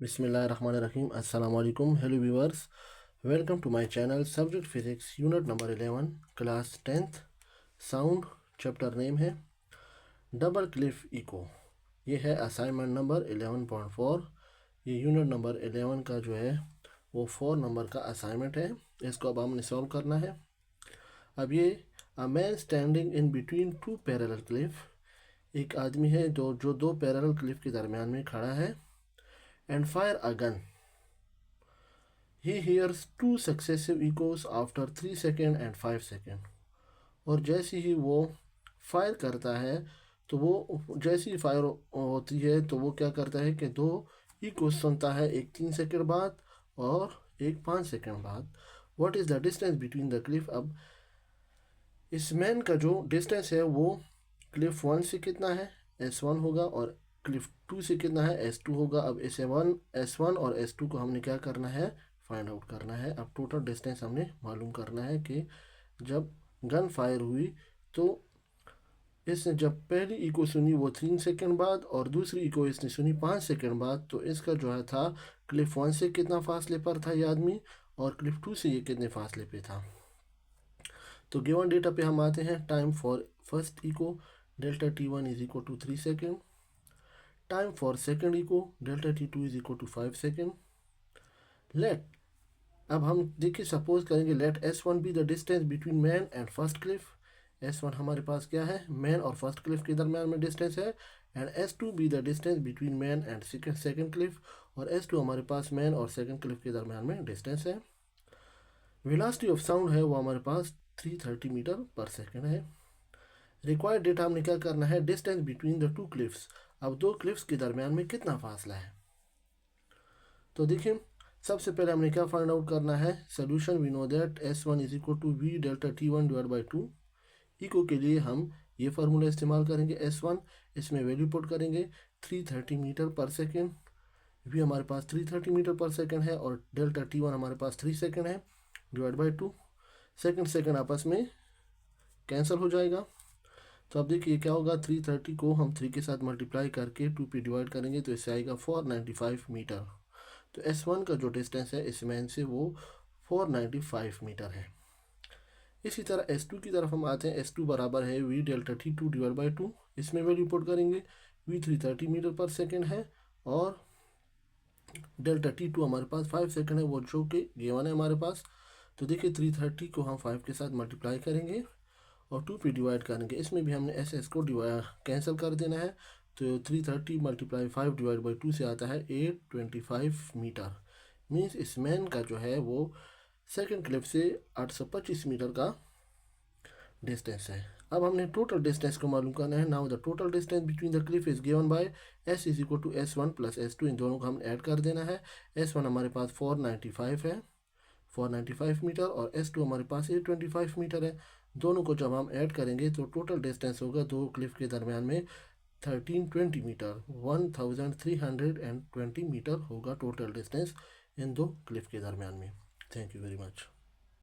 बिस्मिल्लाहिर्रहमानिर्रहीम अस्सलाम वालेकुम। Hello viewers, welcome to my channel. Subject physics, unit number 11, class 10th, sound. Chapter name है double cliff echo. ये है असाइनमेंट नंबर 11.4। ये यूनिट नंबर 11 का जो है वो 4 नंबर का असाइनमेंट है। इसको अब हमने सॉल्व करना है। अब ये a man standing in between two parallel Cliff, एक आदमी है जो दो पैरेलल क्लिफ के दरमियान में खड़ा है। And fire a gun, he hears two successive echoes after 3 seconds and 5 seconds। और जैसे ही वो फायर करता है तो वो जैसी ही फायर होती है तो वो क्या करता है कि दो इको सुनता है, एक 3 सेकंड बाद और एक 5 सेकंड बाद। What is the distance between the Cliff. अब इस मैन का जो डिस्टेंस है वो क्लिफ 1 से कितना है, S1 होगा, और क्लिफ 2 से कितना है, S2 होगा। अब S1 और S2 को हमने क्या करना है, फाइंड आउट करना है। अब टोटल डिस्टेंस हमने मालूम करना है कि जब गन फायर हुई तो इसने जब पहली इको सुनी वो 3 सेकंड बाद और दूसरी इको इसने सुनी 5 सेकंड बाद, तो इसका जो है था क्लिफ 1 से कितना फासले पर था ये आदमी और क्लिफ 2 से ये कितने फासले पे था। तो गिवन डेटा पे हम आते हैं। Time for first echo delta T1 is equal to 3 second. Time for second echo delta T2 is equal to 5 second. Let, अब हम देखिए सपोज करेंगे, let S1 be the distance between man and first cliff. S1 हमारे पास क्या है, man और first Cliff के दरम्यान में डिस्टेंस है। And S2 B the distance between man and second Cliff, और S2 हमारे पास मैन और सेकेंड क्लिफ के दरम्यान में डिस्टेंस है। वेलोसिटी ऑफ साउंड है वो हमारे पास 330 मीटर पर सेकेंड है। रिक्वायर्ड डेटा हमने क्या करना है, distance between the two cliffs. अब दो क्लिफ्स के दरम्यान में कितना फासला है। तो देखिए सबसे पहले हमने क्या फाइंड आउट करना है, solution. We know that S1 is equal to V delta T1 divide by 2। Echo के लिए हम ये फार्मूला इस्तेमाल करेंगे। S1 इसमें वैल्यू पुट करेंगे 330 मीटर पर सेकेंड। V हमारे पास 330 मीटर पर सेकेंड है और डेल्टा T1 हमारे पास 3 सेकेंड है, डिवाइड बाई 2। सेकेंड आपस में कैंसिल हो जाएगा। तो अब देखिए क्या होगा, 330 को हम 3 के साथ मल्टीप्लाई करके 2 पे डिवाइड करेंगे तो इससे आएगा 495 मीटर। तो S1 का जो डिस्टेंस है इस मैन से वो 495 मीटर है। इसी तरह S2 की तरफ हम आते हैं। S2 बराबर है V delta T2 divide by 2। इसमें वैल्यू पुट करेंगे, V 330 मीटर पर सेकेंड है और डेल्टा T2 हमारे पास 5 सेकेंड है, वो जो कि गिवन है हमारे पास। तो देखिए 330 को हम 5 के साथ मल्टीप्लाई करेंगे और 2 पे डिवाइड करेंगे। इसमें भी हमने SS को कैंसिल कर देना है। तो 330 मल्टीप्लाई 5 डिवाइड बाई 2 से आता है 825 मीटर। मीन्स इस मैन का जो है वो सेकेंड क्लिफ से 825 मीटर का डिस्टेंस है। अब हमने टोटल डिस्टेंस को मालूम करना है। Now the total distance between the cliff is given by S is equal to S1 plus S2। इन दोनों को हम ऐड कर देना है। S1 हमारे पास 495 है, 495 मीटर, और S2 हमारे पास 825 मीटर है। दोनों को जब हम ऐड करेंगे तो टोटल डिस्टेंस होगा दो क्लिफ के दरमियान में 1320 मीटर, 1320 मीटर होगा टोटल डिस्टेंस इन दो क्लिफ के दरमियान में। Thank you very much.